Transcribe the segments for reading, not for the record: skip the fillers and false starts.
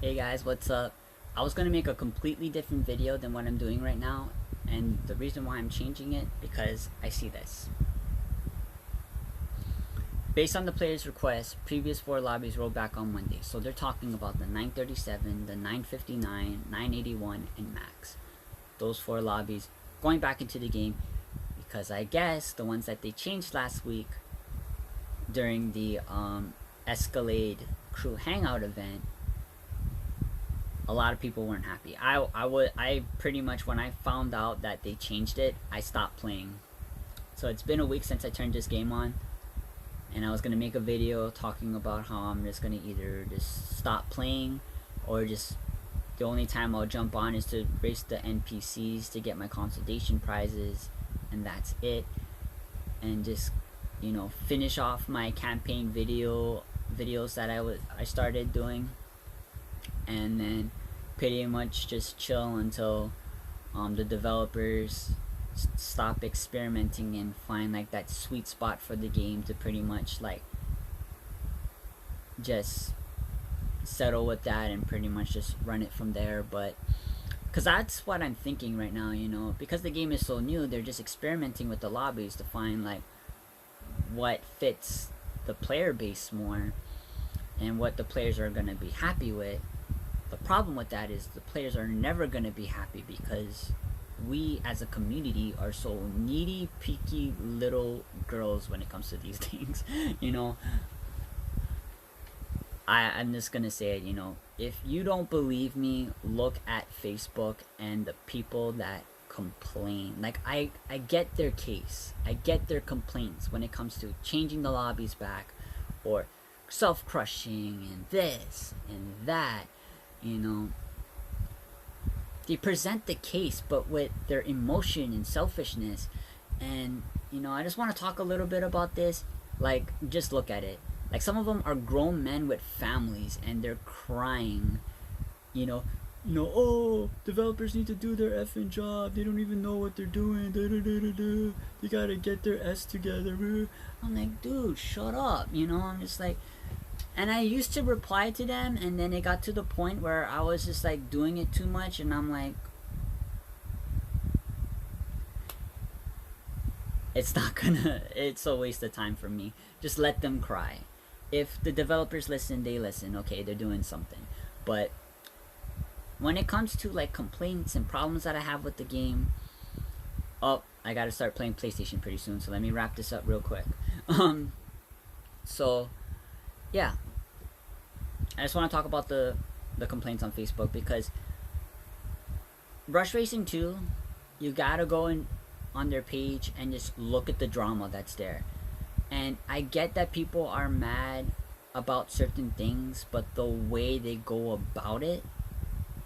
Hey guys, what's up? I was gonna make a completely different video than what I'm doing right now, and the reason why I'm changing it because I see this. Based on the player's request, previous four lobbies rolled back on Monday, so they're talking about the 937, the 959, 981, and Max. Those four lobbies going back into the game because I guess the ones that they changed last week during the Escalade crew hangout event, a lot of people weren't happy. I pretty much, when I found out that they changed it, I stopped playing. So it's been a week since I turned this game on, and I was gonna make a video talking about how I'm just gonna either just stop playing, or just the only time I'll jump on is to race the NPCs to get my consolidation prizes, and that's it. And just finish off my campaign videos that I started doing, and then pretty much just chill until the developers stop experimenting and find like that sweet spot for the game to pretty much like just settle with that and pretty much just run it from there. But because that's what I'm thinking right now, because the game is so new, they're just experimenting with the lobbies to find like what fits the player base more and what the players are going to be happy with. The problem with that is the players are never going to be happy because we as a community are so needy, picky little girls when it comes to these things. I'm just going to say it, if you don't believe me, look at Facebook and the people that complain. Like, I get their case. I get their complaints when it comes to changing the lobbies back, or self-crushing and this and that. They present the case but with their emotion and selfishness. And I just want to talk a little bit about this. Like, just look at it. Like, some of them are grown men with families and they're crying. Oh, developers need to do their effing job. They don't even know what they're doing. They gotta get their S together. I'm like, dude, shut up. I'm just like, and I used to reply to them, and then it got to the point where I was just like doing it too much, and I'm like, it's a waste of time for me. Just let them cry. If the developers listen, they listen. Okay, they're doing something. But when it comes to like complaints and problems that I have with the game, I gotta start playing PlayStation pretty soon, so let me wrap this up real quick. So yeah, I just want to talk about the complaints on Facebook, because Rush Racing 2, you gotta go in on their page and just look at the drama that's there. And I get that people are mad about certain things, but the way they go about it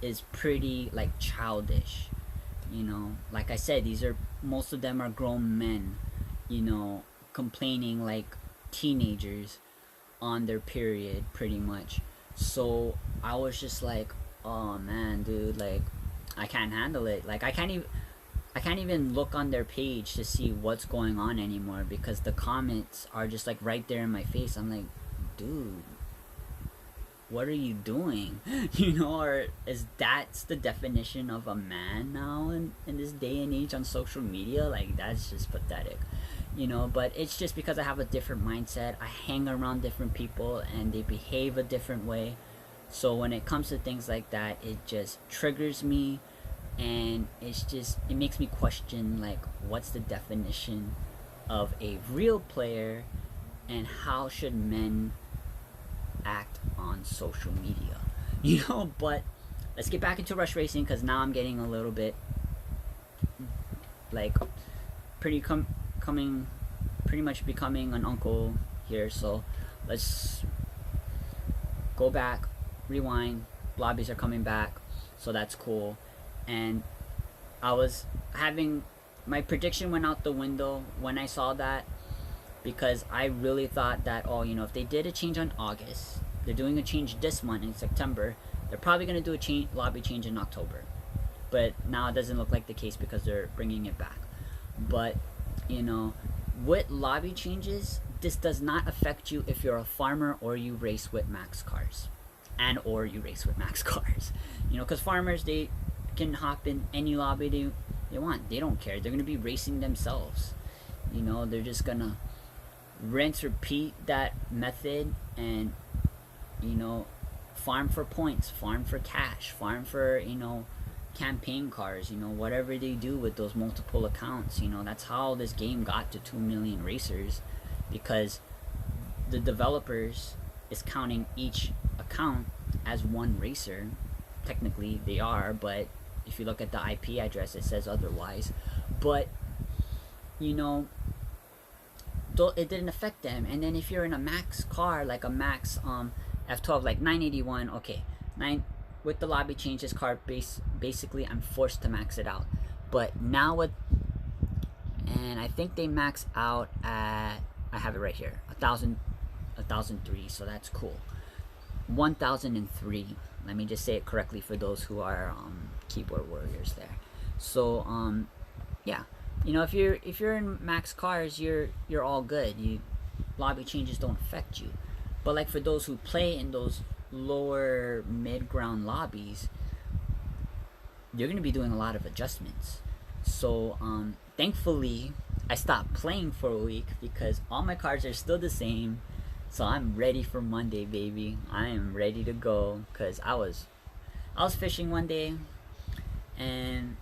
is pretty like childish. Like I said, most of them are grown men, complaining like teenagers on their period pretty much. So I was just like, oh man, dude, like, I can't handle it. Like, I can't even look on their page to see what's going on anymore, because the comments are just like right there in my face. I'm like, dude, what are you doing? Or is that's the definition of a man now in this day and age on social media? Like, that's just pathetic. But it's just because I have a different mindset. I hang around different people and they behave a different way. So when it comes to things like that, it just triggers me, and it makes me question like, what's the definition of a real player, and how should men act on social media? But let's get back into Rush Racing, because now I'm getting a little bit like pretty much becoming an uncle here. So let's go back, rewind. Lobbies are coming back, so that's cool. And I was having my prediction went out the window when I saw that, because I really thought that, if they did a change on August, they're doing a change this month in September, they're probably going to do a lobby change in October. But now it doesn't look like the case because they're bringing it back. But with lobby changes, this does not affect you if you're a farmer or you race with max cars. and or you race with max cars. Because farmers, they can hop in any lobby they want. They don't care. They're gonna be racing themselves. They're just gonna rinse, repeat that method, and farm for points, farm for cash, farm for campaign cars, whatever they do with those multiple accounts. That's how this game got to 2 million racers, because the developers is counting each account as one racer. Technically they are, but if you look at the IP address, it says otherwise. But it didn't affect them. And then if you're in a max car, like a max F12, like 981, okay, with the lobby change, this car basically I'm forced to max it out. But now and I think they max out at, I have it right here, 1003, so that's cool. 1003. Let me just say it correctly for those who are keyboard warriors there. So yeah, if you're in max cars, you're all good. Lobby changes don't affect you. But like for those who play in those lower mid-ground lobbies, you're gonna be doing a lot of adjustments. So thankfully I stopped playing for a week because all my cars are still the same. So I'm ready for Monday, baby. I am ready to go, because I was fishing one day and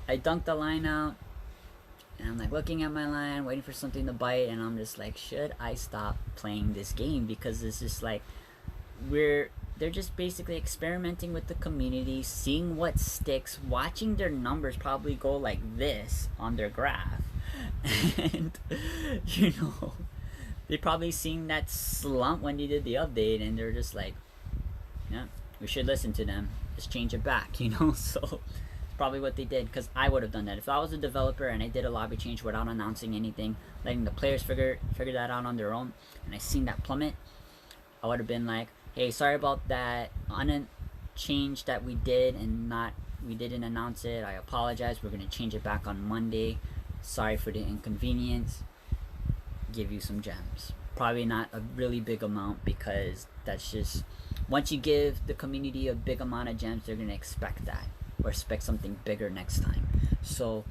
I dunked the line out, and I'm like looking at my line, waiting for something to bite, and I'm just like, should I stop playing this game? Because it's just like they're just basically experimenting with the community, seeing what sticks, watching their numbers probably go like this on their graph. And they probably seen that slump when they did the update, and they're just like, yeah, we should listen to them, just change it back. So it's probably what they did, because I would have done that if I was a developer and I did a lobby change without announcing anything, letting the players figure that out on their own, and I seen that plummet. I would have been like, hey, sorry about that change that we did, and we didn't announce it. I apologize. We're gonna change it back on Monday. Sorry for the inconvenience. Give you some gems. Probably not a really big amount, because that's just, once you give the community a big amount of gems, they're gonna expect that, or expect something bigger next time. So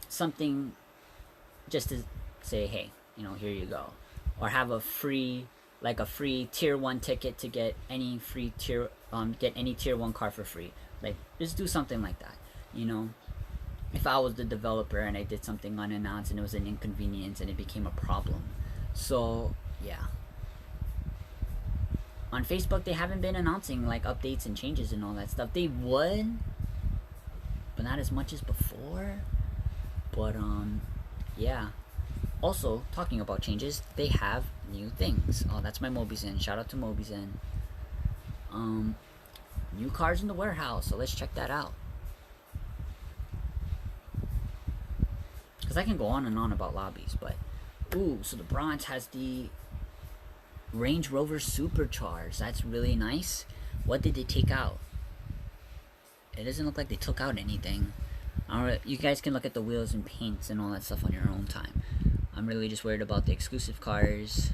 something just to say, hey, here you go, or have a free tier 1 ticket to get any free tier tier 1 car for free. Like, just do something like that. If I was the developer and I did something unannounced and it was an inconvenience and it became a problem. So yeah, on Facebook they haven't been announcing like updates and changes and all that stuff. They would, but not as much as before. But yeah. Also, talking about changes, they have new things. Oh, that's my Mobizen. Shout out to Mobizen. New cars in the warehouse, so let's check that out. Because I can go on and on about lobbies, but so the bronze has the Range Rover Supercharged. That's really nice. What did they take out? It doesn't look like they took out anything. You guys can look at the wheels and paints and all that stuff on your own time. I'm really just worried about the exclusive cars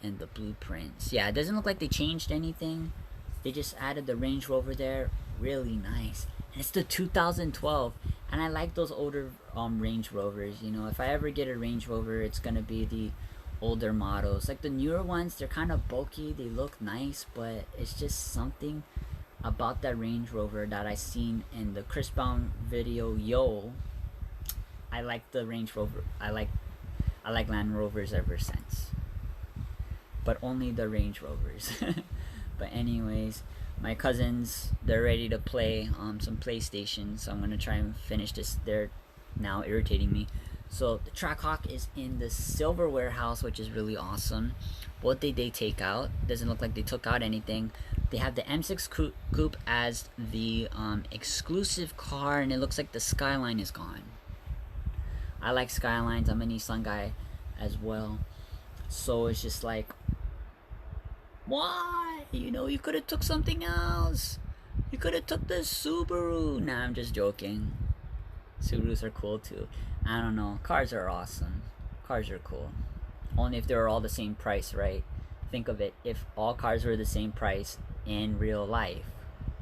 and the blueprints. Yeah, it doesn't look like they changed anything. They just added the Range Rover there. Really nice. And it's the 2012. And I like those older Range Rovers. If I ever get a Range Rover, it's going to be the older models. Like the newer ones, they're kind of bulky. They look nice, but it's just something about that Range Rover that I seen in the Chris Brown video, Yo. I like the Range Rover. I like Land Rovers ever since. But only the Range Rovers. But anyways, my cousins, they're ready to play some PlayStation, so I'm gonna try and finish this. They're now irritating me. So the Trackhawk is in the silver warehouse, which is really awesome. What did they take out? Doesn't look like they took out anything. They have the M6 Coupe as the exclusive car, and it looks like the Skyline is gone. I like Skylines. I'm a Nissan guy as well. So it's just like, why? You could have took something else. You could have took the Subaru. Nah, I'm just joking. Subarus are cool too. I don't know. Cars are awesome. Cars are cool. Only if they were all the same price, right? think of it, if all cars were the same price in real life,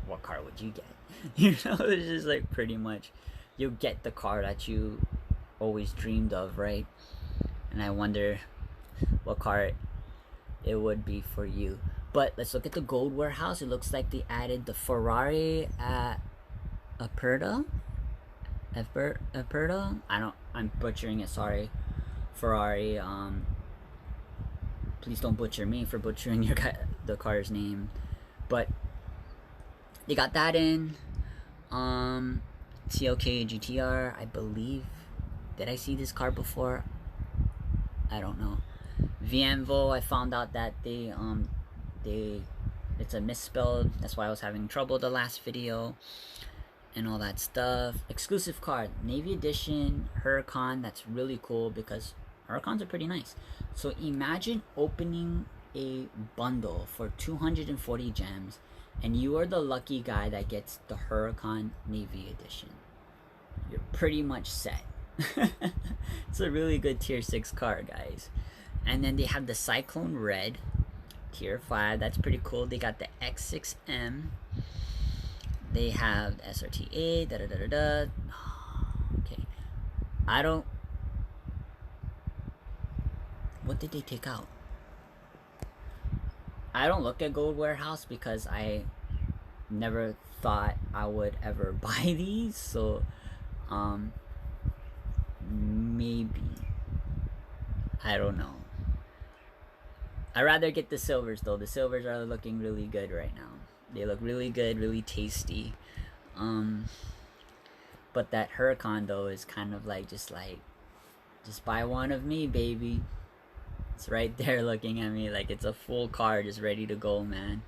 what car would you get? You know, it's just like pretty much you get the car that you always dreamed of, right? And I wonder what car it would be for you. But let's look at the gold warehouse. It looks like they added the Ferrari at Aperta. I'm butchering it, sorry. Ferrari, please don't butcher me for butchering the car's name. But they got that in. TLK GTR, I believe. Did I see this car before? I don't know. Vianvo, I found out that it's a misspelled. That's why I was having trouble the last video and all that stuff. Exclusive card, Navy Edition Huracan. That's really cool because Huracans are pretty nice. So imagine opening a bundle for 240 gems and you are the lucky guy that gets the Huracan Navy Edition. You're pretty much set. It's a really good tier 6 card, guys. And then they have the Cyclone Red tier 5. That's pretty cool. They got the X6M. They have the SRT8. Okay. What did they take out? I don't look at Gold Warehouse because I never thought I would ever buy these. So, maybe. I don't know. I'd rather get the silvers though. The silvers are looking really good right now. They look really good, really tasty. But that Huracan though is kind of like just buy one of me, baby. It's right there looking at me like it's a full car just ready to go, man.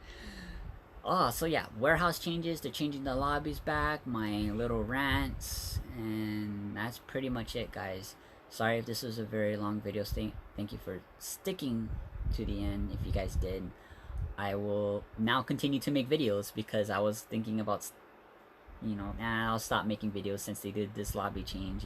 Oh, so yeah, warehouse changes. They're changing the lobbies back, my little rants, and that's pretty much it, guys. Sorry if this was a very long video. Thank you for sticking to the end. If you guys did, I will now continue to make videos because I was thinking about, I'll stop making videos since they did this lobby change.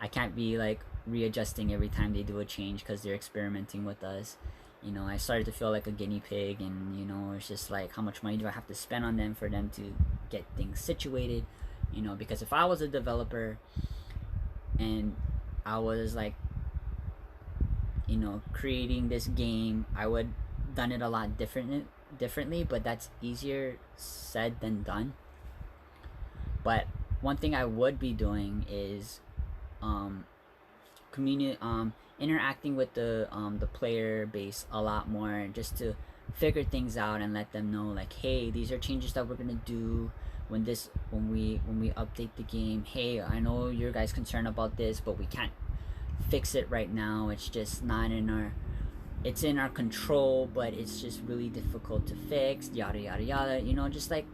I can't be like readjusting every time they do a change because they're experimenting with us. I started to feel like a guinea pig, and it's just like, how much money do I have to spend on them for them to get things situated? Because if I was a developer and I was like, creating this game, I would done it a lot differently, but that's easier said than done. But one thing I would be doing is interacting with the player base a lot more, just to figure things out and let them know like, hey, these are changes that we're gonna do when we update the game. Hey, I know your guys concerned about this, but we can't fix it right now. It's just not in our control, but it's just really difficult to fix, yada yada yada. Just like,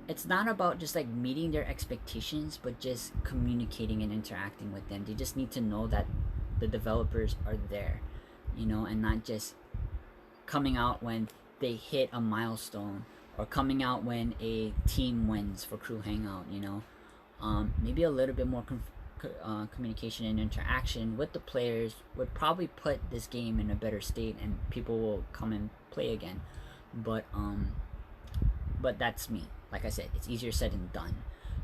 it's not about just like meeting their expectations, but just communicating and interacting with them. They just need to know that the developers are there, and not just coming out when they hit a milestone or coming out when a team wins for Crew Hangout. Maybe a little bit more communication and interaction with the players would probably put this game in a better state, and people will come and play again. But that's me. Like I said, it's easier said than done.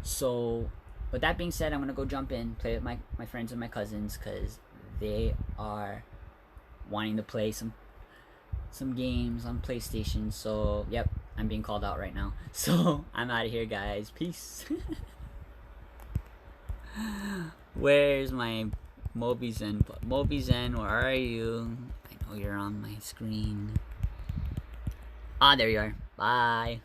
So with that being said, I'm gonna go jump in, play with my friends and my cousins, because they are wanting to play some games on PlayStation. So yep, I'm being called out right now. So I'm out of here, guys. Peace. Where's my Mobizen? Mobizen, where are you? I know you're on my screen. Ah, there you are. Bye.